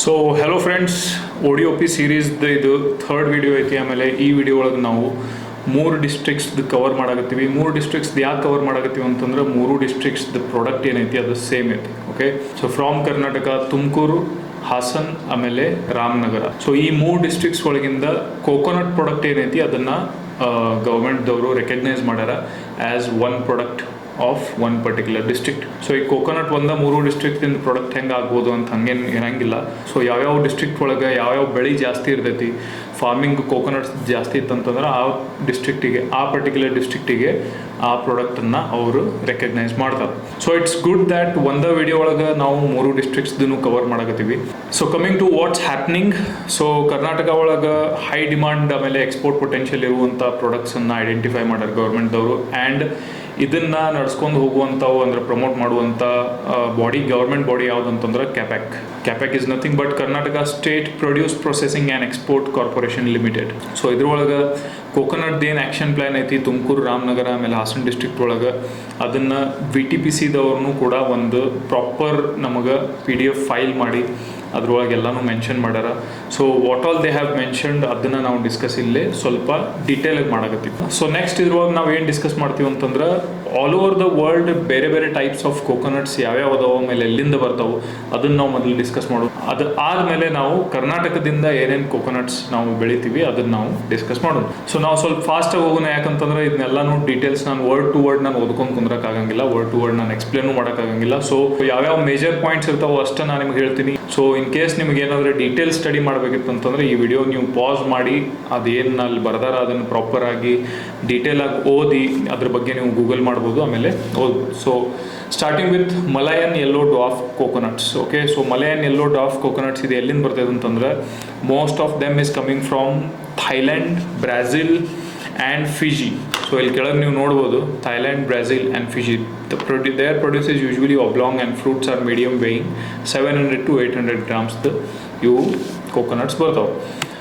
So hello friends, ODOP ಸೀರೀಸ್ದು ಇದು third video ಐತಿ. ಆಮೇಲೆ ಈ ವಿಡಿಯೋ ಒಳಗೆ ನಾವು 3 ಡಿಸ್ಟ್ರಿಕ್ಟ್ಸ್ದು ಕವರ್ ಮಾಡಾಕತ್ತೀವಿ. 3 ಡಿಸ್ಟ್ರಿಕ್ಟ್ಸ್ ಯಾಕೆ ಕವರ್ ಮಾಡಾಕತ್ತೀವಿ ಅಂತಂದ್ರೆ 3 ಡಿಸ್ಟ್ರಿಕ್ಟ್ಸ್ದು ಪ್ರಾಡಕ್ಟ್ ಏನೈತಿ ಅದು ಸೇಮ್ ಐತಿ. Okay, so from Karnataka Tumakuru, Hassan, ಆಮೇಲೆ ರಾಮನಗರ. ಸೊ ಈ 3 ಡಿಸ್ಟ್ರಿಕ್ಟ್ಸ್ ಒಳಗಿಂದ ಕೋಕೋನಟ್ ಪ್ರಾಡಕ್ಟ್ ಏನೈತಿ ಅದನ್ನು ಗೌರ್ಮೆಂಟ್ದವರು ರೆಕಗ್ನೈಸ್ ಮಾಡ್ಯಾರ as one product of one particular district. So ಈ ಕೋಕೋನಟ್ 3 ಡಿಸ್ಟ್ರಿಕ್ಟಿಂದ ಪ್ರಾಡಕ್ಟ್ ಹೆಂಗೆ ಆಗ್ಬೋದು ಅಂತ ಹಂಗೇನು ಇರಂಗಿಲ್ಲ. ಸೊ ಯಾವ್ಯಾವ ಡಿಸ್ಟ್ರಿಕ್ಟ್ ಒಳಗೆ ಯಾವ್ಯಾವ ಬೆಳೆ ಜಾಸ್ತಿ ಇರ್ತೈತಿ, ಫಾರ್ಮಿಂಗ್ ಕೋಕೋನಟ್ಸ್ ಜಾಸ್ತಿ ಇತ್ತಂತಂದ್ರೆ ಆ ಡಿಸ್ಟ್ರಿಕ್ಟಿಗೆ, ಆ ಪರ್ಟಿಕ್ಯುಲರ್ ಡಿಸ್ಟ್ರಿಕ್ಟಿಗೆ ಆ ಪ್ರಾಡಕ್ಟನ್ನು ಅವರು ರೆಕಗ್ನೈಸ್ ಮಾಡ್ತಾರೆ. ಸೊ ಇಟ್ಸ್ ಗುಡ್ ದ್ಯಾಟ್ ಒಂದೇ ವಿಡಿಯೋ ಒಳಗೆ ನಾವು 3 ಡಿಸ್ಟ್ರಿಕ್ಟ್ಸ್ದನ್ನು ಕವರ್ ಮಾಡಕತ್ತೀವಿ. So coming to what's happening. So Karnataka ಒಳಗೆ ಹೈ ಡಿಮಾಂಡ್ ಆಮೇಲೆ ಎಕ್ಸ್ಪೋರ್ಟ್ ಪೊಟೆನ್ಷಿಯಲ್ ಇರುವಂಥ ಪ್ರಾಡಕ್ಟ್ಸನ್ನು ಐಡೆಂಟಿಫೈ ಮಾಡ್ಯಾರ ಗೌರ್ಮೆಂಟ್ದವರು. ಆ್ಯಂಡ್ ಇದನ್ನು ನಡ್ಸ್ಕೊಂಡು ಹೋಗುವಂಥವು ಅಂದ್ರೆ ಪ್ರಮೋಟ್ ಮಾಡುವಂಥ ಗೌರ್ಮೆಂಟ್ ಬಾಡಿ ಯಾವುದು ಅಂತಂದ್ರೆ KAPPEC is nothing but Karnataka state produce processing and export corporation limited. So ಇದ್ರೊಳಗೆ ಕೋಕೋನಟ್ದು ಏನು ಆ್ಯಕ್ಷನ್ ಪ್ಲ್ಯಾನ್ ಐತಿ ತುಮಕೂರು, ರಾಮನಗರ, ಆಮೇಲೆ ಹಾಸನ ಡಿಸ್ಟ್ರಿಕ್ಟ್ ಒಳಗೆ ಅದನ್ನು VTPCದವ್ರನ್ನೂ ಕೂಡ ಒಂದು ಪ್ರಾಪರ್ ನಮಗೆ PDF ಫೈಲ್ ಮಾಡಿ ಅದ್ರೊಳಗೆ ಎಲ್ಲನೂ ಮೆನ್ಷನ್ ಮಾಡ್ಯಾರ. So what all they have mentioned ಅದನ್ನು ನಾವು ಡಿಸ್ಕಸ್ ಇಲ್ಲೇ ಸ್ವಲ್ಪ ಡೀಟೇಲಾಗಿ ಮಾಡಕತ್ತೀವಿ. ಸೊ ನೆಕ್ಸ್ಟ್ ಇದ್ರೊಳಗೆ ನಾವು ಏನು ಡಿಸ್ಕಸ್ ಮಾಡ್ತೀವಿ ಅಂತಂದ್ರೆ ಆಲ್ ಓವರ್ ದ ವರ್ಲ್ಡ್ ಬೇರೆ ಬೇರೆ ಟೈಪ್ಸ್ ಆಫ್ ಕೋಕೋನಟ್ಸ್ ಯಾವ್ಯಾವ ಅದಾವ, ಆಮೇಲೆ ಎಲ್ಲಿಂದ ಬರ್ತಾವೆ ಅದನ್ನು ನಾವು ಮೊದಲು ಡಿಸ್ಕಸ್ ಮಾಡೋದು. ಅದು ಆದಮೇಲೆ ನಾವು ಕರ್ನಾಟಕದಿಂದ ಏನೇನು ಕೋಕೋನಟ್ಸ್ ನಾವು ಬೆಳಿತೀವಿ ಅದನ್ನು ನಾವು ಡಿಸ್ಕಸ್ ಮಾಡೋದು. ಸೊ ನಾವು ಸ್ವಲ್ಪ ಫಾಸ್ಟಾಗಿ ಹೋಗೋಣ, ಯಾಕಂತಂದ್ರೆ ಇದನ್ನೆಲ್ಲನೂ ಡೀಟೇಲ್ಸ್ ನಾನು ವರ್ಡ್ ಟು ವರ್ಡ್ ನಾನು ಓದ್ಕೊಂಡು ಕುಂದ್ರಕ್ಕಾಗಂಗಿಲ್ಲ, ವರ್ಡ್ ಟು ವರ್ಡ್ ನಾನು ಎಕ್ಸ್ಪ್ಲೇನು ಮಾಡೋಕ್ಕಾಗಂಗಿಲ್ಲ. ಸೊ ಯಾವ್ಯಾವ ಮೇಜರ್ ಪಾಯಿಂಟ್ಸ್ ಇರ್ತಾವೋ ಅಷ್ಟೇ ನಾನು ನಿಮ್ಗೆ ಹೇಳ್ತೀನಿ. ಸೊ ಇನ್ ಕೇಸ್ ನಿಮ್ಗೆ ಏನಾದರೂ ಡೀಟೇಲ್ ಸ್ಟಡಿ ಮಾಡಬೇಕಿತ್ತು ಅಂತಂದರೆ ಈ ವಿಡಿಯೋ ನೀವು ಪಾಸ್ ಮಾಡಿ ಅದೇನು ಅಲ್ಲಿ ಬರ್ದಾರ ಅದನ್ನು ಪ್ರಾಪರಾಗಿ ಡೀಟೇಲಾಗಿ ಓದಿ ಅದ್ರ ಬಗ್ಗೆ ನೀವು ಗೂಗಲ್ ಮಾಡ್ಬೋದು, ಆಮೇಲೆ ಓದ್ಬೋದು. So starting with Malayan yellow dwarf coconuts. Okay, so Malayan yellow dwarf coconuts ಇದು ಎಲ್ಲಿಂದ ಬರ್ತದೆ ಅಂತಂದ್ರೆ most of them is coming from Thailand, Brazil and Fiji. So ಇಲ್ಲಿ ಕೆಳಗೆ ನೀವು ನೋಡ್ಬೋದು Thailand, Brazil and Fiji. Their produce is usually oblong and fruits are medium weighing 700 to 800 grams ಇವು coconuts ಬರ್ತಾವೆ.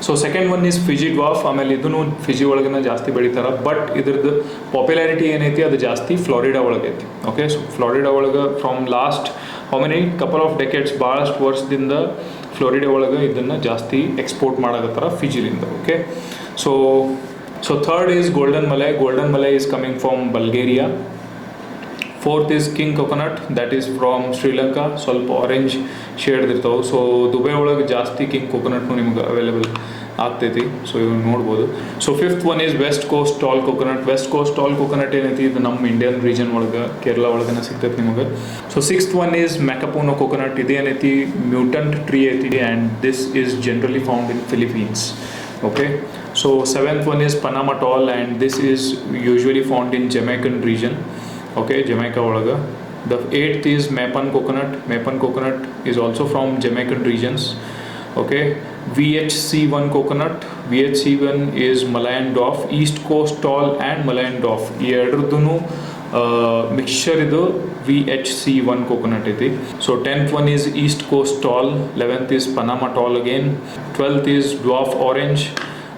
So second one is Fiji dwarf. ಆಮೇಲೆ ಇದನ್ನು Fiji ಒಳಗನ ಜಾಸ್ತಿ ಬೆಳಿತಾರೆ, ಬಟ್ ಇದ್ರದ್ದು ಪಾಪ್ಯುಲಾರಿಟಿ ಏನೈತಿ ಅದು ಜಾಸ್ತಿ ಫ್ಲಾರಿಡಾ ಒಳಗೈತಿ. ಓಕೆ, ಸೊ ಫ್ಲಾರಿಡಾ ಒಳಗೆ from last couple of decades ಭಾಳಷ್ಟು ವರ್ಷದಿಂದ ಫ್ಲೋರಿಡಾ ಒಳಗೆ ಇದನ್ನು ಜಾಸ್ತಿ ಎಕ್ಸ್ಪೋರ್ಟ್ ಮಾಡಕತ್ತಾರ ಫಿಜಿಲಿಂದ. Okay, so third is golden Malay. Golden Malay is coming from Bulgaria. Fourth is king coconut, that is from Sri Lanka. ಸ್ವಲ್ಪ ಆರೆಂಜ್ ಶೇಡ್ ಇರ್ತಾವೆ. ಸೊ ದುಬೈ ಒಳಗೆ ಜಾಸ್ತಿ ಕಿಂಗ್ ಕೋಕೋನಟ್ನು ನಿಮ್ಗೆ ಅವೈಲೇಬಲ್ ಆಗ್ತೈತಿ. ಸೊ ಇವು ನೋಡ್ಬೋದು. So fifth one is west coast tall coconut. West coast tall coconut ಏನೈತಿ ಇದು ನಮ್ಮ ಇಂಡಿಯನ್ ರೀಜನ್ ಒಳಗೆ ಕೇರಳ ಒಳಗನ ಸಿಗ್ತೈತಿ ನಿಮಗೆ. So sixth one is Macapuno coconut. ಇದೇನೈತಿ ಮ್ಯೂಟಂಟ್ ಟ್ರೀ ಐತಿ and this is generally found in Philippines. Okay, so seventh one is Panama tall and this is usually found in Jamaican region. Okay, Jamaica olaga. The eighth is Mapan coconut. Mapan coconut is also from Jamaican regions. Okay, VHC1 coconut. VHC1 is Malayan dwarf, East Coast tall and Malayan dwarf. ಈ ಎರಡರದ್ದು mixture ಇದು VHC1 coconut ಐತಿ. So 10th one is East Coast tall, 11th is Panama tall again, 12th is dwarf orange.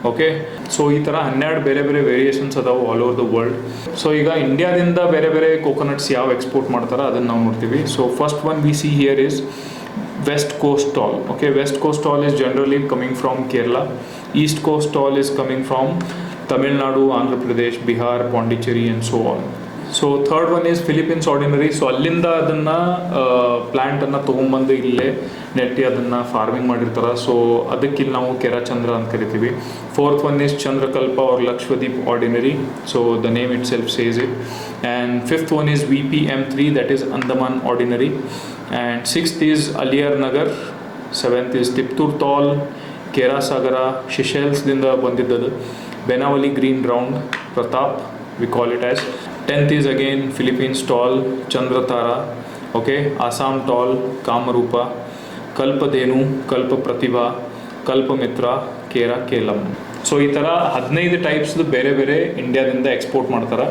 Okay, so ಈ ಥರ 12 ಬೇರೆ ಬೇರೆ variations ಅದಾವೆ all over the world. So ಈಗ ಇಂಡಿಯಾದಿಂದ ಬೇರೆ ಬೇರೆ ಕೋಕೋನಟ್ಸ್ ಯಾವ ಎಕ್ಸ್ಪೋರ್ಟ್ ಮಾಡ್ತಾರೆ ಅದನ್ನು ನಾವು ನೋಡ್ತೀವಿ. So first one we see here is West Coast tall. Okay, West Coast tall is generally coming from Kerala. East Coast tall is coming from Tamil Nadu, Andhra Pradesh, Bihar, Pondicherry and so on. So third one is Philippines ordinary. So ಅಲ್ಲಿಂದ ಅದನ್ನು ಪ್ಲ್ಯಾಂಟನ್ನು ತೊಗೊಂಬಂದು ಇಲ್ಲೇ ನೆಟ್ಟಿ ಅದನ್ನು farming ಮಾಡಿರ್ತಾರೆ. So ಅದಕ್ಕೆ ಇಲ್ಲಿ ನಾವು ಕೆರಾಚಂದ್ರ ಅಂತ ಕರಿತೀವಿ. Fourth one is Chandrakalpa or Lakshadweep ordinary. So the name itself says it. And fifth one is VPM3, that is Andaman ordinary. And sixth is Aliyar Nagar. Seventh is Tiptur tall, Kerasagara, ಶಿಶೆಲ್ಸ್ದಿಂದ ಬಂದಿದ್ದದು. Benaulim green round, Pratap we call it as. 10th is again Philippines tall, Chandratara. Okay, Assam tall, Kamarupa, Kalpadenu, Kalpa Pratibha, Kalpamitra, Kera Kelam. So ಈ ಥರ 15 ಟೈಪ್ಸ್ದು ಬೇರೆ ಬೇರೆ ಇಂಡಿಯಾದಿಂದ export ಮಾಡ್ತಾರೆ.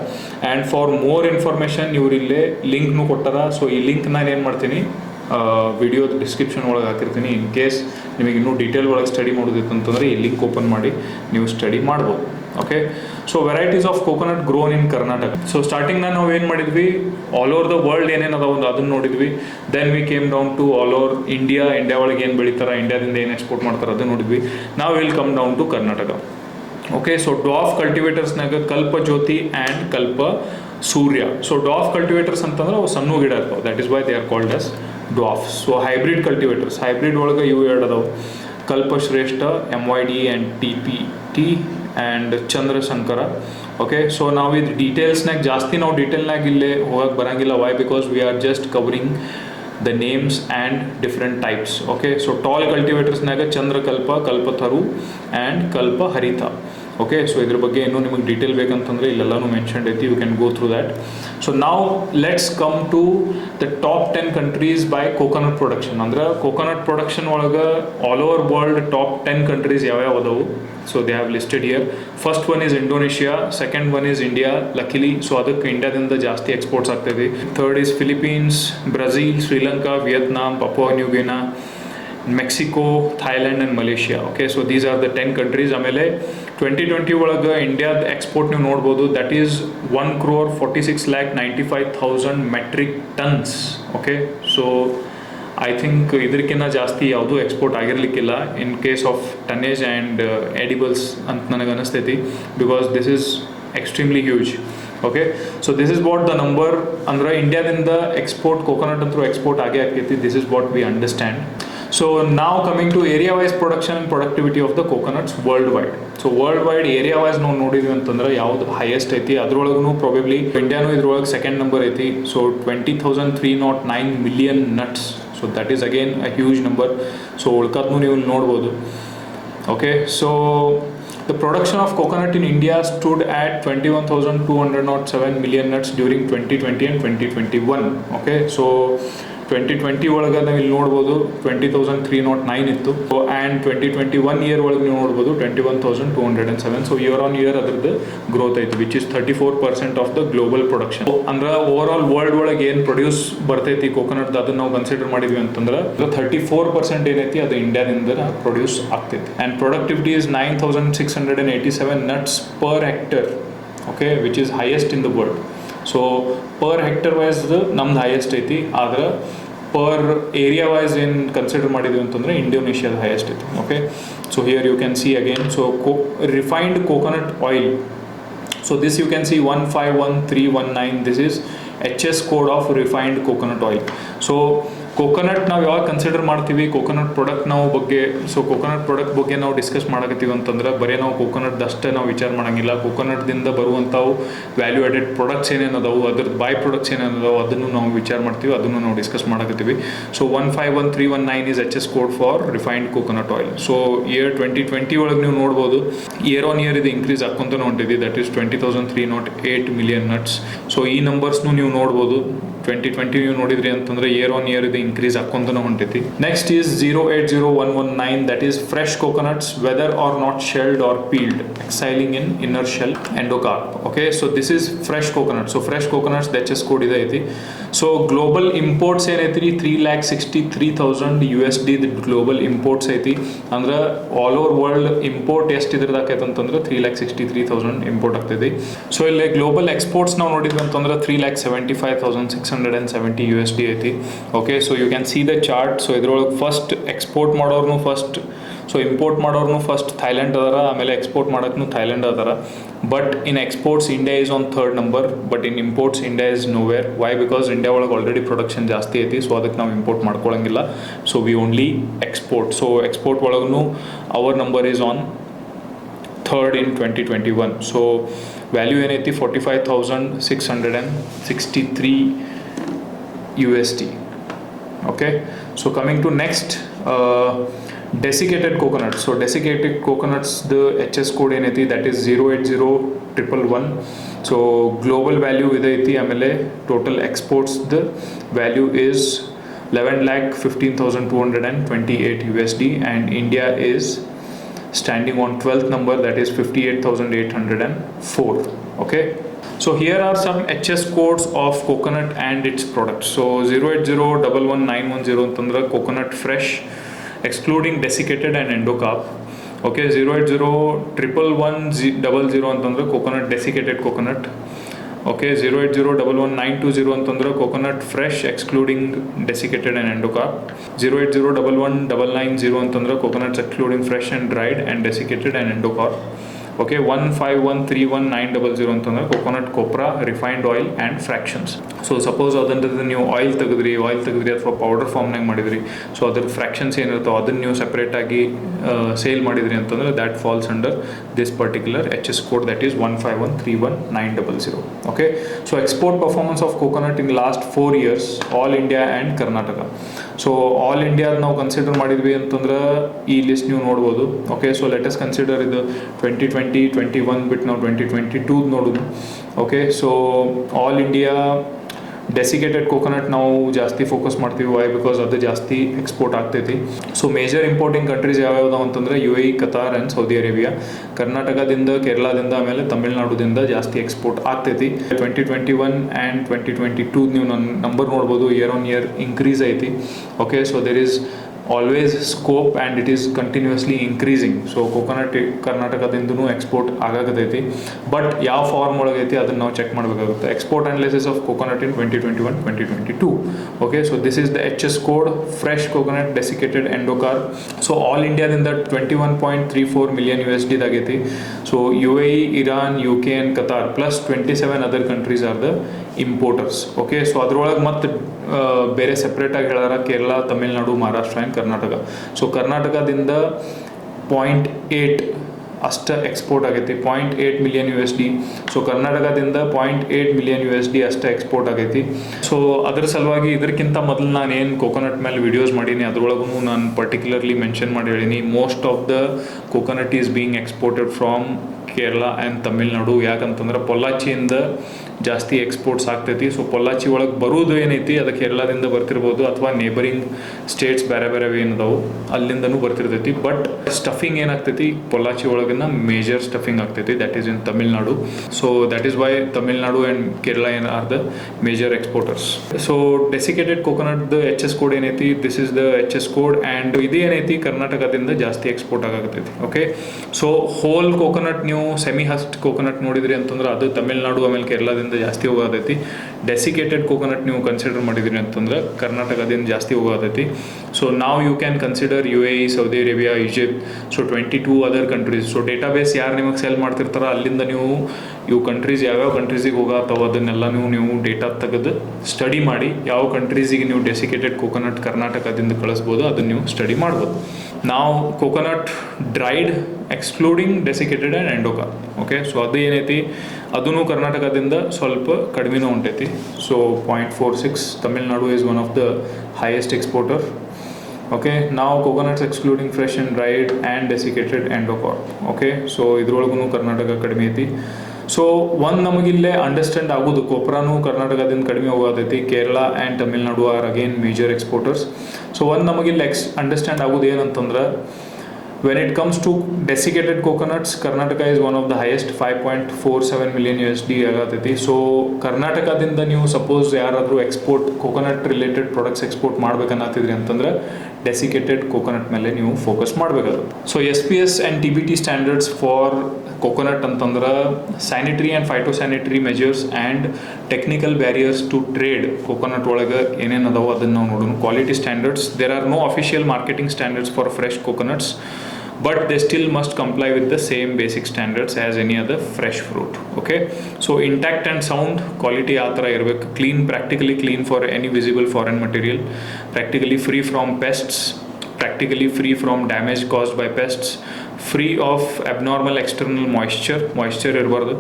And for more information ಇವ್ರು ಇಲ್ಲೇ ಲಿಂಕ್ನು ಕೊಟ್ಟಾರ. ಸೊ ಈ ಲಿಂಕ್ ನಾನು ಏನು ಮಾಡ್ತೀನಿ ವಿಡಿಯೋದ ಡಿಸ್ಕ್ರಿಪ್ಷನ್ ಒಳಗೆ ಹಾಕಿರ್ತೀನಿ. ಇನ್ ಕೇಸ್ ನಿಮಗೆ ಇನ್ನೂ ಡೀಟೇಲ್ ಒಳಗೆ ಸ್ಟಡಿ ಮಾಡೋದಿತ್ತು ಅಂತಂದರೆ ಈ ಲಿಂಕ್ ಓಪನ್ ಮಾಡಿ ನೀವು ಸ್ಟಡಿ ಮಾಡ್ಬೋದು. Okay so varieties of coconut grown in Karnataka. So starting ನಾವು ಏನು ಮಾಡಿದ್ವಿ, ಆಲ್ ಓವರ್ ದ ವರ್ಲ್ಡ್ ಏನೇನು ಅದಾವ ಅದನ್ನು ನೋಡಿದ್ವಿ. Then we came down to all over India ಒಳಗೆ ಏನು ಬೆಳೀತಾರೆ, ಇಂಡಿಯಾದಿಂದ ಏನು ಎಕ್ಸ್ಪೋರ್ಟ್ ಮಾಡ್ತಾರೆ ಅದನ್ನು ನೋಡಿದ್ವಿ. ನಾವು will come down to Karnataka. Okay so dwarf ಕಲ್ಟಿವೇಟರ್ಸ್ನಾಗ Kalpa Jyothi and Kalpa Surya. So ಡ್ವಾಫ್ cultivators ಅಂತಂದ್ರೆ ಅವು ಸಣ್ಣ ಗಿಡ ಇರ್ತಾವೆ, that is why they are called as dwarf. So hybrid cultivars, hybrid ಒಳಗೆ ಇವು ಎರಡು ಅದಾವೆ, Kalpashreshta MYD and TPT and Chandrashankara. Okay so ನಾವು ಇದು ಡೀಟೇಲ್ಸ್ನಾಗ ಜಾಸ್ತಿ ನಾವು ಡೀಟೇಲ್ನಾಗ ಇಲ್ಲೇ ಹೋಗಕ್ಕೆ ಬರೋಂಗಿಲ್ಲ. Why? Because we are just covering the names and different types. Okay so tall ಕಲ್ಟಿವೇಟರ್ಸ್ನಾಗ Chandrakalpa, Kalpatharu and Kalpa Haritha. Okay so ಇದ್ರ ಬಗ್ಗೆ ಇನ್ನೂ ನಿಮಗೆ ಡೀಟೇಲ್ ಬೇಕಂತಂದರೆ ಇಲ್ಲೆಲ್ಲನೂ ಮೆನ್ಷನ್ಡ್ ಐತಿ, you can go through that. So ನಾವು let's come to the top 10 countries by coconut production. ಅಂದ್ರೆ ಕೋಕೋನಟ್ ಪ್ರೊಡಕ್ಷನ್ ಒಳಗೆ all over world top 10 countries ಯಾವ್ಯಾವ ಅದಾವು. So they have listed here. First one is Indonesia, second one is India luckily, so ಅದಕ್ಕೆ ಇಂಡಿಯಾದಿಂದ ಜಾಸ್ತಿ exports ಆಗ್ತಾಯಿದೆ. Third is Philippines, Brazil, Sri Lanka, Vietnam, Papua New Guinea, Mexico, Thailand and Malaysia. Okay so these are the 10 countries. ಆಮೇಲೆ 2020 ಒಳಗೆ ಇಂಡಿಯಾದ export ನೀವು ನೋಡ್ಬೋದು, that is 1,46,95,000 metric tons. Okay so I think ಇದಕ್ಕಿಂತ ಜಾಸ್ತಿ ಯಾವುದೂ ಎಕ್ಸ್ಪೋರ್ಟ್ ಆಗಿರಲಿಕ್ಕಿಲ್ಲ in case of tonnage and edibles ಅಂತ ನನಗೆ ಅನಿಸ್ತೈತಿ, because this is extremely huge. Okay so this is what the number. ಅಂದ್ರೆ ಇಂಡಿಯಾದಿಂದ ಎಕ್ಸ್ಪೋರ್ಟ್ ಕೋಕೋನಟ್ ಅಂತೂ ಎಕ್ಸ್ಪೋರ್ಟ್ ಆಗೇ ಆಗ್ತೈತಿ. This is what we understand. So now coming to area wise production and productivity of the coconuts worldwide. So worldwide area wise ನಾವು ನೋಡಿದ್ವಿ ಅಂತಂದ್ರೆ ಯಾವ್ದು highest ಐತಿ, ಅದ್ರೊಳಗೂ ಪ್ರಾಬಬ್ಲಿ ಇಂಡಿಯಾನು ಇದ್ರೊಳಗೆ ಸೆಕೆಂಡ್ ನಂಬರ್ ಐತಿ. So 20,309 million nuts. So that is again a huge number. So ಉಳ್ಕದ್ನು ನೀವು ನೋಡ್ಬೋದು. Okay so the production of coconut in India stood at 21,207 million nuts during 2020 and 2021. Okay so 2020 ಒಳಗೆ ನಾವು ಇಲ್ಲಿ ನೋಡ್ಬೋದು 20,309 ಇತ್ತು, ಆ್ಯಂಡ್ 2021 ಇಯರ್ ಒಳಗೆ ನೀವು ನೋಡ್ಬೋದು 21,207. ಸೊ ಇಯರ್ ಆನ್ ಇಯರ್ ಅದ್ರದ್ದು ಗ್ರೋತ್ ಐತಿ, which is 34% of the global production. ಅಂದ್ರೆ ಓವರ್ ಆಲ್ ವರ್ಲ್ಡ್ ಒಳಗೆ ಏನು ಪ್ರೊಡ್ಯೂಸ್ ಬರ್ತೈತಿ ಕೋಕೋನಟ್ ಅದನ್ನು ನಾವು ಕನ್ಸಿಡರ್ ಮಾಡಿದ್ವಿ ಅಂತಂದ್ರೆ 34% ಏನೈತಿ ಅದು ಇಂಡಿಯಾದಿಂದ ಪ್ರೊಡ್ಯೂಸ್ ಆಗ್ತೈತಿ. And productivity is 9,687 nuts per hectare. Okay which is highest in the world. So per hectare wise ನಮ್ದು ಹೈಯೆಸ್ಟ್ ಐತಿ, ಆದ್ರೆ ಪರ್ ಏರಿಯಾ ವೈಸ್ ಏನು ಕನ್ಸಿಡರ್ ಮಾಡಿದ್ವಿ ಅಂತಂದರೆ ಇಂಡೋನೇಷ್ಯಾದ ಹೈಯೆಸ್ಟ್ ಐತಿ. Okay so here you can see again. So refined coconut oil. So this you can see 151319. This is HS code of refined coconut oil. So coconut ನಾವು ಯಾವಾಗ consider ಮಾಡ್ತೀವಿ, coconut product ನಾವು ಬಗ್ಗೆ. So coconut product ಬಗ್ಗೆ ನಾವು discuss ಮಾಡಕತ್ತೀವಿ ಅಂತಂದ್ರೆ ಬರೀ ನಾವು ಕೋಕೋನಟ್ ಅಷ್ಟೇ ನಾವು ವಿಚಾರ ಮಾಡೋಂಗಿಲ್ಲ. ಕೋಕೋನಟ್ದಿಂದ ಬರುವಂಥವು ವ್ಯಾಲ್ಯೂ ಆಡೆಡ್ ಪ್ರಾಡಕ್ಟ್ಸ್ ಏನೇನು ಅದಾವು, ಅದ್ರದ್ದು ಬೈ ಪ್ರಾಡಕ್ಟ್ಸ್ ಏನೇನು ಅದಾವು ಅದನ್ನು ನಾವು ವಿಚಾರ ಮಾಡ್ತೀವಿ, ಅದನ್ನು ನಾವು ಡಿಸ್ಕಸ್ ಮಾಡಕತ್ತೀವಿ. So 151319 is HS code for refined coconut oil. So year 2020 ಒಳಗೆ ನೀವು ನೋಡ್ಬೋದು ಇಯರ್ ಆನ್ ಇಯರ್ ಇದು ಇನ್ಕ್ರೀಸ್ ಹಾಕ್ಕೊಂತಾನೆ ಹೊಂಟಿದೆ, that is 20,308 million nuts. So ಈ ನಂಬರ್ಸ್ನು ನೀವು ನೋಡ್ಬೋದು. 2020 ನೀವು ನೋಡಿದ್ರಿ ಅಂತಂದ್ರೆ ಇಯರ್ ಆನ್ ಇಯರ್ ಇದು ಇನ್ಕ್ರೀಸ್ ಹಾಕೊಂತಾನೆ ಹೊಂಟೈತಿ. Next is 080119, that is fresh coconuts whether or not shelled or peeled excluding in inner shell endocarp. Okay so this is fresh coconut. So fresh coconuts HS code ಇದೆ ಐತಿ. So global imports ಏನೈತಿ 3,63,000 USD global imports ಐತಿ. ಅಂದ್ರೆ all over world import ಎಷ್ಟು ಇದ್ರದಾಕೈತೆ ಅಂತಂದ್ರೆ 3,63,000 import ಆಗ್ತೈತಿ. So ಇಲ್ಲಿ global exports ನಾವು ನೋಡಿದ್ವಿ ಅಂತಂದ್ರೆ 3,75,670 USD ಐತಿ. Okay so you can see the chart. So ಇದ್ರೊಳಗೆ ಫಸ್ಟ್ ಎಕ್ಸ್ಪೋರ್ಟ್ ಮಾಡೋರ್ನು ಫಸ್ಟ್, ಸೊ ಇಂಪೋರ್ಟ್ ಮಾಡೋರ್ನು ಫಸ್ಟ್ ಥೈಲ್ಯಾಂಡ್ ಅದಾರ, ಆಮೇಲೆ ಎಕ್ಸ್ಪೋರ್ಟ್ ಮಾಡೋಕ್ಕೂ ಥೈಲ್ಯಾಂಡ್ ಅದಾರ. But in exports India is on third number, but in imports India is nowhere. Why? Because India ಒಳಗೆ already production ಜಾಸ್ತಿ ಐತಿ, ಸೊ ಅದಕ್ಕೆ ನಾವು ಇಂಪೋರ್ಟ್ ಮಾಡ್ಕೊಳ್ಳೋಂಗಿಲ್ಲ. So we only export. So export ಒಳಗೂ our number is on third in 2021. So value ಏನೈತಿ 45,663 USD. Okay, so coming to next, desiccated coconuts. So desiccated coconuts, the HS code ಏನೈತಿ that is 080111. So global value ಇದೈತಿ. ಆಮೇಲೆ total exports the value is 11,15,228 USD, and India is standing on 12th number, that is 58,804. Okay, so here are some HS codes of coconut and its products. So 08011910 ಅಂತಂದ್ರೆ coconut fresh excluding desiccated and endocarp. Okay 0801100 ಅಂತಂದ್ರೆ coconut desiccated coconut. Okay 080119220 ಅಂತಂದ್ರೆ coconut fresh excluding desiccated and endocarp. 080119990 ಅಂತಂದ್ರೆ coconuts excluding fresh and dried and desiccated and endocarp. Okay 1513190 ಅಂತಂದ್ರೆ coconut copra refined oil and fractions. So suppose ಅದರಿಂದ ನೀವು oil ತೆಗೆದ್ರಿ ಅಥವಾ powder ಫಾರ್ಮ್ನಾಗ ಮಾಡಿದ್ರಿ, so ಅದ್ರ fractions ಏನಿರ್ತಾವೆ ಅದನ್ನು ನೀವು ಸಪ್ರೇಟಾಗಿ ಸೇಲ್ ಮಾಡಿದ್ರಿ ಅಂತಂದ್ರೆ that falls under this particular HS code, that is 151319000. Okay so export performance of coconut in last 4 years all India and Karnataka. So all ಇಂಡಿಯಾದ ನಾವು ಕನ್ಸಿಡರ್ ಮಾಡಿದ್ವಿ ಅಂತಂದ್ರೆ ಈ ಲಿಸ್ಟ್ ನೀವು ನೋಡ್ಬೋದು. ಓಕೆ ಸೊ ಲೆಟಸ್ ಕನ್ಸಿಡರ್ ಇದು 2020-21 ಬಿಟ್ಟು ನಾವು 2022 ನೋಡೋದು. Okay so all India desiccated coconut ನಾವು ಜಾಸ್ತಿ ಫೋಕಸ್ ಮಾಡ್ತೀವಿ. ವೈ? ಬಿಕಾಸ್ ಅದು ಜಾಸ್ತಿ ಎಕ್ಸ್ಪೋರ್ಟ್ ಆಗ್ತೈತಿ. ಸೊ ಮೇಜರ್ ಇಂಪೋರ್ಟಿಂಗ್ ಕಂಟ್ರೀಸ್ ಯಾವ್ಯಾವ್ದು ಅಂತಂದ್ರೆ UAE, Qatar and Saudi Arabia. ಕರ್ನಾಟಕದಿಂದ, ಕೇರಳದಿಂದ, ಆಮೇಲೆ ತಮಿಳ್ನಾಡುದಿಂದ ಜಾಸ್ತಿ ಎಕ್ಸ್ಪೋರ್ಟ್ ಆಗ್ತೈತಿ. 2021 ಆ್ಯಂಡ್ 2022 ನೀವು ನನ್ನ ನಂಬರ್ ನೋಡ್ಬೋದು, ಇಯರ್ ಆನ್ ಇಯರ್ ಇನ್ಕ್ರೀಸ್ ಐತಿ. Okay so there is always scope and it is continuously increasing. So coconut ಕರ್ನಾಟಕದಿಂದನೂ ಎಕ್ಸ್ಪೋರ್ಟ್ ಆಗತೈತಿ. ಬಟ್ ಯಾವ ಫಾರ್ಮ್ ಒಳಗೈತಿ ಅದನ್ನು ನಾವು ಚೆಕ್ ಮಾಡಬೇಕಾಗುತ್ತೆ. Export analysis of coconut in 2021-2022. Okay so this is the HS code fresh coconut desiccated endocarp. So all ಇಂಡಿಯಾದಿಂದ 21.34 million USD ಆಗೈತಿ. ಸೊ UAE, Iran, UK and Qatar plus 27 other countries are the importers. Okay so ಅದ್ರೊಳಗೆ ಮತ್ತೆ ಬೇರೆ ಸಪ್ರೇಟಾಗಿ ಹೇಳಾರ Kerala, Tamil Nadu, Maharashtra and Karnataka. So ಕರ್ನಾಟಕದಿಂದ 0.8 ಅಷ್ಟು ಎಕ್ಸ್ಪೋರ್ಟ್ ಆಗೈತಿ, 0.8 million USD. ಸೊ ಕರ್ನಾಟಕದಿಂದ 0.8 million USD ಅಷ್ಟು ಎಕ್ಸ್ಪೋರ್ಟ್ ಆಗೈತಿ. ಸೊ ಅದ್ರ ಸಲುವಾಗಿ ಇದಕ್ಕಿಂತ ಮೊದಲು ನಾನು ಏನು ಕೋಕೋನಟ್ ಮೇಲೆ ವಿಡಿಯೋಸ್ ಮಾಡೀನಿ ಅದ್ರೊಳಗೂ ನಾನು ಪರ್ಟಿಕ್ಯುಲರ್ಲಿ ಮೆನ್ಷನ್ ಮಾಡಿ ಹೇಳೀನಿ, most of the coconut is being exported from Kerala and Tamil Nadu. ಯಾಕಂತಂದ್ರೆ ಪೊಲ್ಲಾಚಿಯಿಂದ ಜಾಸ್ತಿ ಎಕ್ಸ್ಪೋರ್ಟ್ಸ್ ಆಗ್ತೈತಿ. ಸೊ ಪೊಲ್ಲಾಚಿ ಒಳಗೆ ಬರೋದು ಏನೈತಿ ಅದು ಕೇರಳದಿಂದ ಬರ್ತಿರ್ಬೋದು ಅಥವಾ ನೇಬರಿಂಗ್ ಸ್ಟೇಟ್ಸ್ ಬೇರೆ ಬೇರೆ ಏನದಾವು ಅಲ್ಲಿಂದನೂ ಬರ್ತಿರ್ತೈತಿ. ಬಟ್ ಸ್ಟಫಿಂಗ್ ಏನಾಗ್ತೈತಿ ಪೊಲ್ಲಾಚಿ ಒಳಗಿನ ಮೇಜರ್ ಸ್ಟಫಿಂಗ್ ಆಗ್ತೈತಿ, that is in Tamil Nadu. So that is why Tamil Nadu and Kerala are the major exporters. So desiccated coconut HS code ಏನೈತಿ, this is the HS code and ಇದೇನೈತಿ ಕರ್ನಾಟಕದಿಂದ ಜಾಸ್ತಿ ಎಕ್ಸ್ಪೋರ್ಟ್ ಆಗತೈತಿ. ಓಕೆ ಸೊ ಹೋಲ್ ಕೋಕೋನಟ್ ನೀವು semi husked coconut ನೋಡಿದ್ರಿ ಅಂತಂದ್ರೆ ಅದು ತಮಿಳ್ನಾಡು ಆಮೇಲೆ ಕೇರಳದಿಂದ ಜಾಸ್ತಿ ಹೋಗೋದೈತಿ. ಡೆಸಿಕೇಟೆಡ್ ಕೋಕೋನಟ್ ನೀವು ಕನ್ಸಿಡರ್ ಮಾಡಿದ್ರಿ ಅಂತಂದ್ರೆ ಕರ್ನಾಟಕದಿಂದ ಜಾಸ್ತಿ ಹೋಗೋದೈತಿ. ಸೊ ನಾವು you can consider UAE, Saudi Arabia, Egypt, so 22 other countries. So database ಯಾರು ನಿಮಗೆ ಸೆಲ್ ಮಾಡ್ತಿರ್ತಾರೋ ಅಲ್ಲಿಂದ ನೀವು ಇವು ಕಂಟ್ರೀಸ್ ಯಾವ್ಯಾವ ಕಂಟ್ರೀಸಿಗೆ ಹೋಗತ್ತವ ಅದನ್ನೆಲ್ಲ ನೀವು ಡೇಟಾ ತೆಗೆದು ಸ್ಟಡಿ ಮಾಡಿ ಯಾವ ಕಂಟ್ರೀಸಿಗೆ ನೀವು ಡೆಸಿಕೇಟೆಡ್ ಕೋಕೋನಟ್ ಕರ್ನಾಟಕದಿಂದ ಕಳಿಸ್ಬೋದು ಅದನ್ನು ನೀವು ಸ್ಟಡಿ ಮಾಡ್ಬೋದು. ನಾವು coconut dried excluding desiccated and endocarp. Okay so ಅದು ಏನೈತಿ ಅದೂ ಕರ್ನಾಟಕದಿಂದ ಸ್ವಲ್ಪ ಕಡಿಮೆನೂ ಉಂಟೈತಿ. So 0.46. Tamil Nadu is one of the highest exporter. Okay ನಾವು coconuts excluding fresh and dried and desiccated endocarp. Okay so ಇದ್ರೊಳಗೂ ಕರ್ನಾಟಕ ಕಡಿಮೆ ಐತಿ. ಸೊ ನಮಗಿಲ್ಲೇ ಅಂಡರ್ಸ್ಟ್ಯಾಂಡ್ ಆಗೋದು ಕೊಪ್ರಾನು ಕರ್ನಾಟಕದಿಂದ ಕಡಿಮೆ ಹೋಗೋದೈತಿ. Kerala and Tamil Nadu are again major exporters. So ನಮಗಿಲ್ಲಿ ಅಂಡರ್ಸ್ಟ್ಯಾಂಡ್ ಆಗೋದು ಏನಂತಂದ್ರೆ when it comes to desiccated coconuts, Karnataka is one of the highest, 5.47 million USD ಆಗತೈತಿ. ಸೊ ಕರ್ನಾಟಕದಿಂದ ನೀವು ಸಪೋಸ್ ಯಾರಾದರೂ export coconut related products export ಮಾಡ್ಬೇಕನ್ನತ್ತಿದ್ರಿ ಅಂತಂದ್ರೆ ಡೆಸಿಕೇಟೆಡ್ ಕೋಕೋನಟ್ ಮೇಲೆ ನೀವು ಫೋಕಸ್ ಮಾಡಬೇಕಾಗುತ್ತೆ. So SPS and TBT standards for coconut ಅಂತಂದ್ರೆ sanitary and phytosanitary measures and technical barriers to trade coconut ಒಳಗೆ ಏನೇನು ಅದಾವೆ ಅದನ್ನು ನಾವು ನೋಡೋಣ. Quality standards, there are no official marketing standards for fresh coconuts, but they still must comply with the same basic standards as any other fresh fruit. Okay, so intact and sound quality aatra irbeku, clean, practically clean for any visible foreign material, practically free from pests, practically free from damage caused by pests, free of abnormal external moisture irbardu,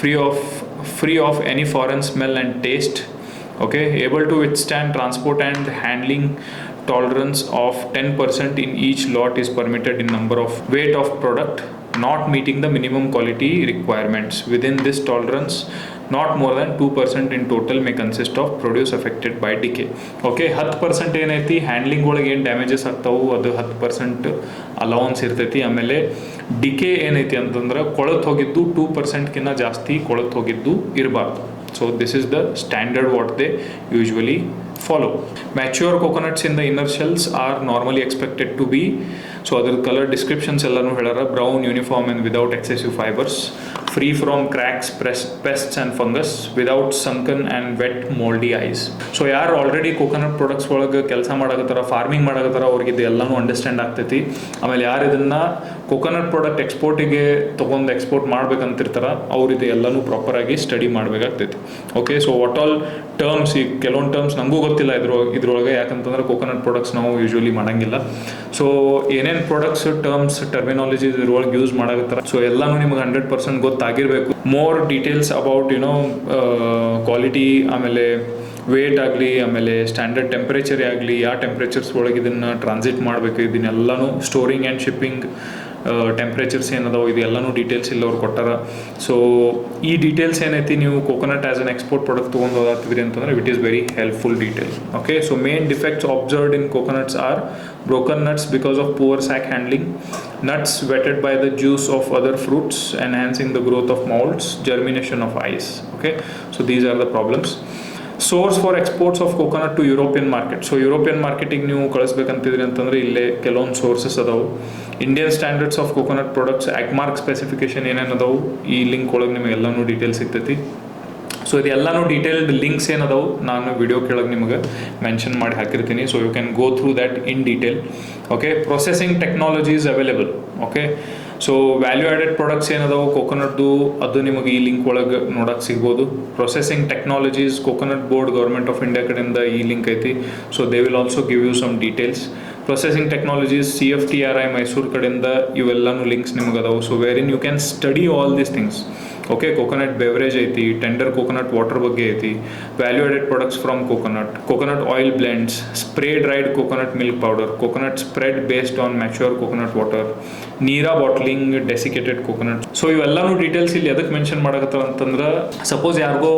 free of any foreign smell and taste. Okay, able to withstand transport and handling. Tolerance of 10% in each lot is permitted in number of weight of product not meeting the minimum quality requirements. Within this tolerance, not more than 2% in total may consist of produce affected by decay. Okay, 10% ಏನೈತಿ handling ಒಳಗೆ ಏನು damages ಆಗ್ತಾವು ಅದು 10% allowance ಇರ್ತೈತಿ. ಆಮೇಲೆ DK ಏನೈತಿ ಅಂತಂದ್ರೆ ಕೊಳತು ಹೋಗಿದ್ದು 2%ಕಿಂತ ಜಾಸ್ತಿ ಕೊಳತು ಹೋಗಿದ್ದು ಇರಬಾರ್ದು. So this is the standard what they usually follow. Mature coconuts in the inner shells are normally expected to be so ಅದ್ರ ಕಲರ್ ಡಿಸ್ಕ್ರಿಪ್ಷನ್ಸ್ ಎಲ್ಲನೂ ಹೇಳ್ಯಾರ. Brown, uniform and without excessive fibres, free from cracks, pests and fungus, without sunken and wet mouldy eyes. So ಯಾರು already coconut products ಒಳಗೆ ಕೆಲಸ ಮಾಡಕತ್ತಾರ, farming ಮಾಡಕತ್ತಾರ, ಅವ್ರಿಗೆ ಇದು ಎಲ್ಲನೂ ಅಂಡರ್ಸ್ಟ್ಯಾಂಡ್ ಆಗ್ತೈತಿ. ಆಮೇಲೆ ಯಾರು ಇದನ್ನು ಕೋಕೋನಟ್ ಪ್ರಾಡಕ್ಟ್ ಎಕ್ಸ್ಪೋರ್ಟಿಗೆ ತೊಗೊಂಡು ಎಕ್ಸ್ಪೋರ್ಟ್ ಮಾಡ್ಬೇಕಂತಿರ್ತಾರ ಅವ್ರು ಇದು ಎಲ್ಲನೂ ಪ್ರಾಪರಾಗಿ ಸ್ಟಡಿ ಮಾಡಬೇಕಾಗ್ತೈತಿ. Okay, so what all terms, ಈಗ ಕೆಲವೊಂದು ಟರ್ಮ್ಸ್ ನನಗೂ ಗೊತ್ತಿಲ್ಲ ಇದ್ರೊಳಗೆ, ಯಾಕಂತಂದ್ರೆ ಕೋಕೋನಟ್ ಪ್ರಾಡಕ್ಟ್ಸ್ ನಾವು ಯೂಶ್ವಲಿ ಮಾಡಂಗಿಲ್ಲ. ಸೊ ಏನೇನು ಪ್ರಾಡಕ್ಟ್ಸ್, ಟರ್ಮ್ಸ್, ಟರ್ಮಿನಾಲಜಿ ಇದ್ರೊಳಗೆ ಯೂಸ್ ಮಾಡಕತ್ತಾರ, ಸೊ ಎಲ್ಲನೂ ನಿಮಗೆ 100% ಗೊತ್ತಾಗಿರಬೇಕು. ಮೋರ್ ಡೀಟೇಲ್ಸ್ ಅಬೌಟ್ ಕ್ವಾಲಿಟಿ, ಆಮೇಲೆ ವೇಟ್ ಆಗಲಿ, ಆಮೇಲೆ ಸ್ಟ್ಯಾಂಡರ್ಡ್ ಟೆಂಪ್ರೇಚರ್ ಆಗಲಿ, ಯಾವ ಟೆಂಪ್ರೇಚರ್ಸ್ ಒಳಗೆ ಇದನ್ನು ಟ್ರಾನ್ಸಿಟ್ ಮಾಡಬೇಕು, ಇದನ್ನೆಲ್ಲನೂ ಸ್ಟೋರಿಂಗ್ ಆ್ಯಂಡ್ ಶಿಪ್ಪಿಂಗ್ ಟೆಂಪ್ರೇಚರ್ಸ್ ಏನದಾವು ಇದೆಲ್ಲನೂ ಡೀಟೇಲ್ಸ್ ಇಲ್ಲ ಅವ್ರು ಕೊಟ್ಟಾರ. ಸೊ ಈ ಡೀಟೇಲ್ಸ್ ಏನೈತಿ ನೀವು coconut as an export product ತೊಗೊಂಡು ಹೋಗ್ತಿದ್ರಿ ಅಂತಂದ್ರೆ it is very helpful detail. Okay, so main defects observed in coconuts are broken nuts because of poor sack handling, nuts wetted by the juice of other fruits enhancing the growth of molds, germination of ice. Okay, so these are the problems. Source for exports of coconut to European market. So European ಮಾರ್ಕೆಟಿಗೆ ನೀವು ಕಳಿಸ್ಬೇಕಂತಿದ್ರಿ ಅಂತಂದ್ರೆ ಇಲ್ಲೇ ಕೆಲವೊಂದು sources ಅದಾವು. Indian standards of coconut products, Agmark specification ಏನೇನು ಅದಾವು ಈ link ಒಳಗೆ ನಿಮಗೆ ಎಲ್ಲನೂ ಡೀಟೇಲ್ಸ್ ಸಿಗ್ತೈತಿ. ಸೊ ಇದೆಲ್ಲನೂ ಡೀಟೇಲ್ಡ್ ಲಿಂಕ್ಸ್ ಏನದಾವು ನಾನು ವಿಡಿಯೋ ಕೆಳಗೆ ನಿಮಗೆ ಮೆನ್ಷನ್ ಮಾಡಿ ಹಾಕಿರ್ತೀನಿ. So you can go through that in detail. Okay, processing technologies available. Okay, so value added products ಏನದಾವು ಕೋಕೋನಟ್ದು ಅದು ನಿಮಗೆ ಈ ಲಿಂಕ್ ಒಳಗೆ ನೋಡೋಕೆ ಸಿಗ್ಬೋದು. Processing technologies, coconut board, government of India ಕಡೆಯಿಂದ ಈ ಲಿಂಕ್ ಐತಿ. So they will also give you some details. Processing technologies, CFTRI Mysuru ಕಡೆಯಿಂದ ಇವೆಲ್ಲನೂ ಲಿಂಕ್ಸ್ ನಿಮಗೆ ಅದಾವು. So where in you can study all these things. Okay, coconut beverage ಐತಿ, tender coconut water ಬಗ್ಗೆ ಐತಿ, value added products from coconut, coconut oil blends, spray dried coconut milk powder, coconut spread based on mature coconut water, Neera bottling, desiccated coconut. So ಇವೆಲ್ಲನೂ details ಇಲ್ಲಿ ಎದಕ್ಕೆ mention ಮಾಡಕತ್ತಾರ ಅಂತಂದ್ರೆ suppose ಯಾರಿಗೋ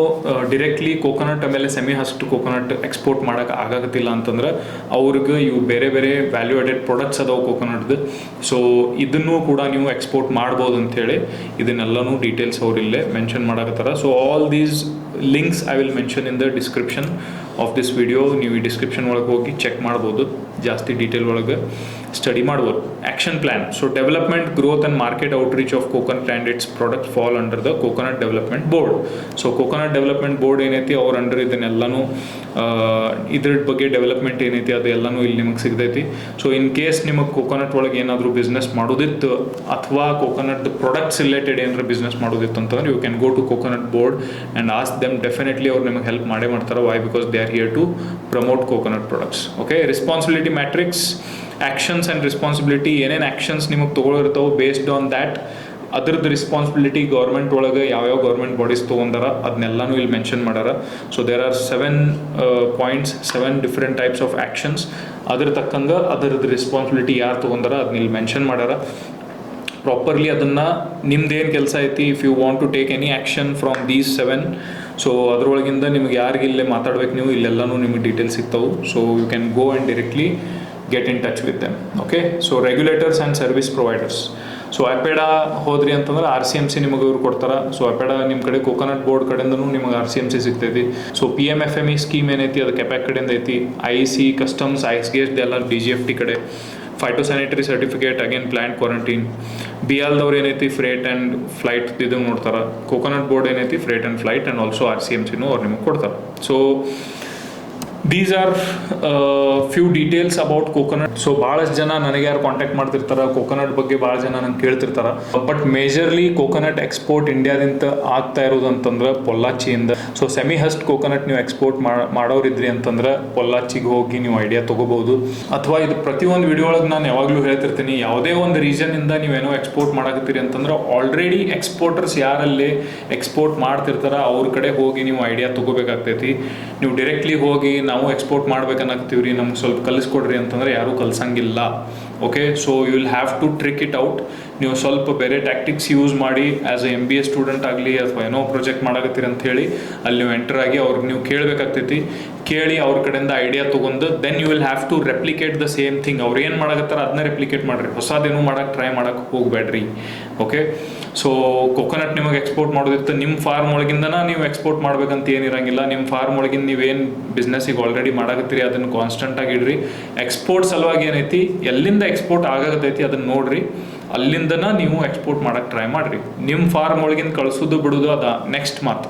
directly coconut ಆಮೇಲೆ semi husked coconut export ಮಾಡೋಕೆ ಆಗತ್ತಿಲ್ಲ ಅಂತಂದ್ರೆ ಅವ್ರಿಗೆ ಇವು ಬೇರೆ ಬೇರೆ ವ್ಯಾಲ್ಯೂ ಆಡೆಡ್ ಪ್ರಾಡಕ್ಟ್ಸ್ ಅದಾವು ಕೋಕೋನಟ್ದು. ಸೊ ಇದನ್ನು ಕೂಡ ನೀವು ಎಕ್ಸ್ಪೋರ್ಟ್ ಮಾಡ್ಬೋದು ಅಂಥೇಳಿ ಇದನ್ನೆಲ್ಲನೂ ಡೀಟೇಲ್ಸ್ ಅವ್ರು ಇಲ್ಲೇ ಮೆನ್ಷನ್ ಮಾಡಕತ್ತಾರ. So all these links I will mention in the description of this video. ನೀವು ಈ ಡಿಸ್ಕ್ರಿಪ್ಷನ್ ಒಳಗೆ ಹೋಗಿ ಚೆಕ್ ಮಾಡ್ಬೋದು, ಜಾಸ್ತಿ ಡೀಟೇಲ್ ಒಳಗೆ ಸ್ಟಡಿ ಮಾಡ್ಬೋದು. Action plan. So development, growth and market outreach of coconut and it's product fall under the coconut development board. So coconut development board ಏನೈತಿ ಅವ್ರ ಅಂಡರ್ ಇದನ್ನೆಲ್ಲನೂ ಇದ್ರ ಬಗ್ಗೆ ಡೆವಲಪ್ಮೆಂಟ್ ಏನೈತಿ ಅದೆಲ್ಲನೂ ಇಲ್ಲಿ ನಿಮಗೆ ಸಿಗ್ತೈತಿ. ಸೊ ಇನ್ ಕೇಸ್ ನಿಮಗೆ ಕೋಕೋನಟ್ ಒಳಗೆ ಏನಾದರೂ ಬಿಸ್ನೆಸ್ ಮಾಡೋದಿತ್ತು ಅಥವಾ ಕೋಕೋನಟ್ ಪ್ರಾಡಕ್ಟ್ಸ್ ರಿಲೇಟೆಡ್ ಏನಾದ್ರು ಬಿಸ್ನೆಸ್ ಮಾಡೋದಿತ್ತು ಅಂತಂದ್ರೆ you can go to coconut board and ask them. Definitely ಅವ್ರು ನಿಮಗೆ ಹೆಲ್ಪ್ ಮಾಡೇ ಮಾಡ್ತಾರೆ. Why? Because they are here to promote coconut products. Okay, responsibility matrix, actions and responsibility, ಏನೇನು ಆ್ಯಕ್ಷನ್ಸ್ ನಿಮಗೆ ತೊಗೊಳಿರ್ತಾವೆ ಬೇಸ್ಡ್ ಆನ್ ದ್ಯಾಟ್ ಅದ್ರದ್ದು ರೆಸ್ಪಾನ್ಸಿಬಿಲಿಟಿ ಗೌರ್ಮೆಂಟ್ ಒಳಗೆ ಯಾವ್ಯಾವ ಗೌರ್ಮೆಂಟ್ ಬಾಡೀಸ್ ತೊಗೊಂಡಾರ ಅದನ್ನೆಲ್ಲನೂ ಇಲ್ಲಿ ಮೆನ್ಷನ್ ಮಾಡ್ಯಾರ. So there are 7 points, 7 different types of actions. ಅದ್ರ ತಕ್ಕಂಗೆ ಅದರದ್ದು ರೆಸ್ಪಾನ್ಸಿಬಿಲಿಟಿ ಯಾರು ತೊಗೊಂಡಾರ ಅದನ್ನ ಇಲ್ಲಿ ಮೆನ್ಷನ್ ಮಾಡ್ಯಾರ. ಪ್ರಾಪರ್ಲಿ ಅದನ್ನು ನಿಮ್ದೇನು ಕೆಲಸ ಐತಿ, if you want to take any action from these 7, so ಅದರೊಳಗಿಂದ ನಿಮ್ಗೆ ಯಾರಿಗೆ ಇಲ್ಲೇ ಮಾತಾಡ್ಬೇಕು ನೀವು ಇಲ್ಲೆಲ್ಲನೂ ನಿಮಗೆ ಡೀಟೇಲ್ಸ್ ಸಿಗ್ತಾವೆ. So you can go and directly get in touch with them. Okay, so regulators and service providers. So APEDA ಹೋದ್ರಿ ಅಂತಂದ್ರೆ RCMC ನಿಮಗೆ ಇವ್ರು ಕೊಡ್ತಾರೆ. ಸೊ ಅಪೆಡಾ ನಿಮ್ಮ ಕಡೆ ಕೋಕೋನಟ್ ಬೋರ್ಡ್ ಕಡೆಯಿಂದನೂ ನಿಮಗೆ RCMC ಸಿಗ್ತೈತಿ. ಸೊ PMFME ಸ್ಕೀಮ್ ಏನೈತಿ ಅದು ಕೆಪ್ಯಾಕ್ ಕಡೆಯಿಂದ ಐತಿ. IEC, ಕಸ್ಟಮ್ಸ್, ಐಸ್ಗೇಟ್ ಎಲ್ಲ DGFT ಕಡೆ. Phytosanitary certificate, again plant quarantine. BIALದವ್ರು ಏನೈತಿ ಫ್ರೇಟ್ ಆ್ಯಂಡ್ ಫ್ಲೈಟ್ ಇದು ನೋಡ್ತಾರೆ. ಕೋಕೋನಟ್ ಬೋರ್ಡ್ ಏನೈತಿ freight and flight and also RCMCನೂ ಅವ್ರು ನಿಮಗೆ ಕೊಡ್ತಾರೆ. So these are few details about coconut. So ಭಾಳಷ್ಟು ಜನ ನನಗೆ ಯಾರು ಕಾಂಟ್ಯಾಕ್ಟ್ ಮಾಡ್ತಿರ್ತಾರೆ ಕೋಕೋನಟ್ ಬಗ್ಗೆ ಭಾಳ ಜನ ನಂಗೆ ಕೇಳ್ತಿರ್ತಾರೆ. ಬಟ್ ಮೇಜರ್ಲಿ ಕೋಕೋನಟ್ ಎಕ್ಸ್ಪೋರ್ಟ್ ಇಂಡಿಯಾದಿಂದ ಆಗ್ತಾ ಇರೋದು ಅಂತಂದ್ರೆ ಪೊಲ್ಲಾಚಿಯಿಂದ. ಸೊ ಸೆಮಿ ಹಸ್ಟ್ ಕೋಕೋನಟ್ ನೀವು ಎಕ್ಸ್ಪೋರ್ಟ್ ಮಾಡೋರಿದ್ರಿ ಅಂತಂದ್ರೆ ಪೊಲ್ಲಾಚಿಗೆ ಹೋಗಿ ನೀವು ಐಡಿಯಾ ತೊಗೋಬೋದು. ಅಥವಾ ಇದು ಪ್ರತಿಯೊಂದು ವಿಡಿಯೋ ಒಳಗೆ ನಾನು ಯಾವಾಗಲೂ ಹೇಳ್ತಿರ್ತೀನಿ, ಯಾವುದೇ ಒಂದು ರೀಜನ್ನಿಂದ ನೀವೇನೋ ಎಕ್ಸ್ಪೋರ್ಟ್ ಮಾಡಕತ್ತೀರಿ ಅಂತಂದ್ರೆ ಆಲ್ರೆಡಿ ಎಕ್ಸ್ಪೋರ್ಟರ್ಸ್ ಯಾರಲ್ಲಿ ಎಕ್ಸ್ಪೋರ್ಟ್ ಮಾಡ್ತಿರ್ತಾರೆ ಅವ್ರ ಕಡೆ ಹೋಗಿ ನೀವು ಐಡಿಯಾ ತೊಗೋಬೇಕಾಗ್ತೈತಿ. ನೀವು ಡೈರೆಕ್ಟ್ಲಿ ಹೋಗಿ ನಾವು ಎಕ್ಸ್ಪೋರ್ಟ್ ಮಾಡ್ಬೇಕನ್ನತ್ತೀವ್ರಿ ನಮ್ಗೆ ಸ್ವಲ್ಪ ಕಲಿಸ್ಕೊಡ್ರಿ ಅಂತಂದ್ರೆ ಯಾರೂ ಕಲ್ಸಂಗಿಲ್ಲ. Okay, so you will have to trick it out. ನೀವು ಸ್ವಲ್ಪ ಬೇರೆ ಟ್ಯಾಕ್ಟಿಕ್ಸ್ ಯೂಸ್ ಮಾಡಿ ಆ್ಯಸ್ ಎ MBA ಸ್ಟೂಡೆಂಟ್ ಆಗಲಿ ಅಥವಾ ಏನೋ ಪ್ರಾಜೆಕ್ಟ್ ಮಾಡಕತ್ತೀರಿ ಅಂತ ಹೇಳಿ ಅಲ್ಲಿ ನೀವು ಎಂಟರ್ ಆಗಿ ಅವ್ರಿಗೆ ನೀವು ಕೇಳಬೇಕಾಗ್ತೈತಿ. ಕೇಳಿ ಅವ್ರ ಕಡೆಯಿಂದ ಐಡಿಯಾ ತೊಗೊಂಡು then you will have to replicate the same thing. ಅವ್ರು ಏನು ಮಾಡಕತ್ತಾರ ಅದನ್ನ ರೆಪ್ಲಿಕೇಟ್ ಮಾಡಿರಿ, ಹೊಸದೇನು ಮಾಡೋಕ್ಕೆ ಟ್ರೈ ಮಾಡೋಕ್ಕೆ ಹೋಗಬೇಡ್ರಿ. ಓಕೆ, ಸೊ ಕೊಕೊನಟ್ ನಿಮಗೆ ಎಕ್ಸ್ಪೋರ್ಟ್ ಮಾಡೋದಿತ್ತು, ನಿಮ್ಮ ಫಾರ್ಮ್ ಒಳಗಿಂದನ ನೀವು ಎಕ್ಸ್ಪೋರ್ಟ್ ಮಾಡ್ಬೇಕಂತ ಏನಿರಂಗಿಲ್ಲ. ನಿಮ್ಮ ಫಾರ್ಮ್ ಒಳಗಿಂದ ನೀವೇನು ಬಿಸ್ನೆಸ್ಸಿಗೆ ಆಲ್ರೆಡಿ ಮಾಡಾಕತ್ತೀರಿ ಅದನ್ನು ಕಾನ್ಸ್ಟೆಂಟಾಗಿ ಇಡ್ರಿ. ಎಕ್ಸ್ಪೋರ್ಟ್ ಸಲುವಾಗಿ ಏನೈತಿ, ಎಲ್ಲಿಂದ ಎಕ್ಸ್ಪೋರ್ಟ್ ಆಗತೈತಿ ಅದನ್ನು ನೋಡ್ರಿ, ಅಲ್ಲಿಂದನ ನೀವು ಎಕ್ಸ್ಪೋರ್ಟ್ ಮಾಡೋಕ್ಕೆ ಟ್ರೈ ಮಾಡಿರಿ. ನಿಮ್ಮ ಫಾರ್ಮ್ ಒಳಗಿಂದ ಕಳಿಸೋದು ಬಿಡೋದು ಅದ ನೆಕ್ಸ್ಟ್ ಮಾತು.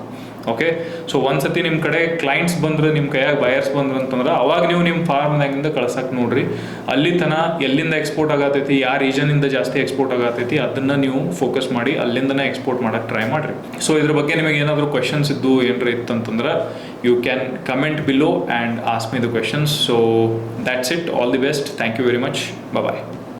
ಓಕೆ, ಸೊ ಒಂದ್ಸತಿ ನಿಮ್ಮ ಕಡೆ ಕ್ಲೈಂಟ್ಸ್ ಬಂದ್ರೆ, ನಿಮ್ಮ ಕೈಯಾಗ ಬಯರ್ಸ್ ಬಂದ್ರು ಅಂತಂದ್ರೆ ಅವಾಗ ನೀವು ನಿಮ್ಮ ಫಾರ್ಮ್ನಾಗಿಂದ ಕಳ್ಸಕ್ಕೆ ನೋಡ್ರಿ. ಅಲ್ಲಿ ತನ ಎಲ್ಲಿಂದ ಎಕ್ಸ್ಪೋರ್ಟ್ ಆಗತೈತಿ, ಯಾವ ರೀಜನಿಂದ ಜಾಸ್ತಿ ಎಕ್ಸ್ಪೋರ್ಟ್ ಆಗತೈತಿ ಅದನ್ನು ನೀವು ಫೋಕಸ್ ಮಾಡಿ ಅಲ್ಲಿಂದನೇ ಎಕ್ಸ್ಪೋರ್ಟ್ ಮಾಡೋಕ್ಕೆ ಟ್ರೈ ಮಾಡಿರಿ. ಸೊ ಇದ್ರ ಬಗ್ಗೆ ನಿಮಗೆ ಏನಾದರೂ ಕ್ವೆಶನ್ಸ್ ಇದ್ದು ಏನಾರ ಇತ್ತಂತಂದ್ರೆ you can comment below and ask me the questions. So that's it. All the best. Thank you very much. Bye.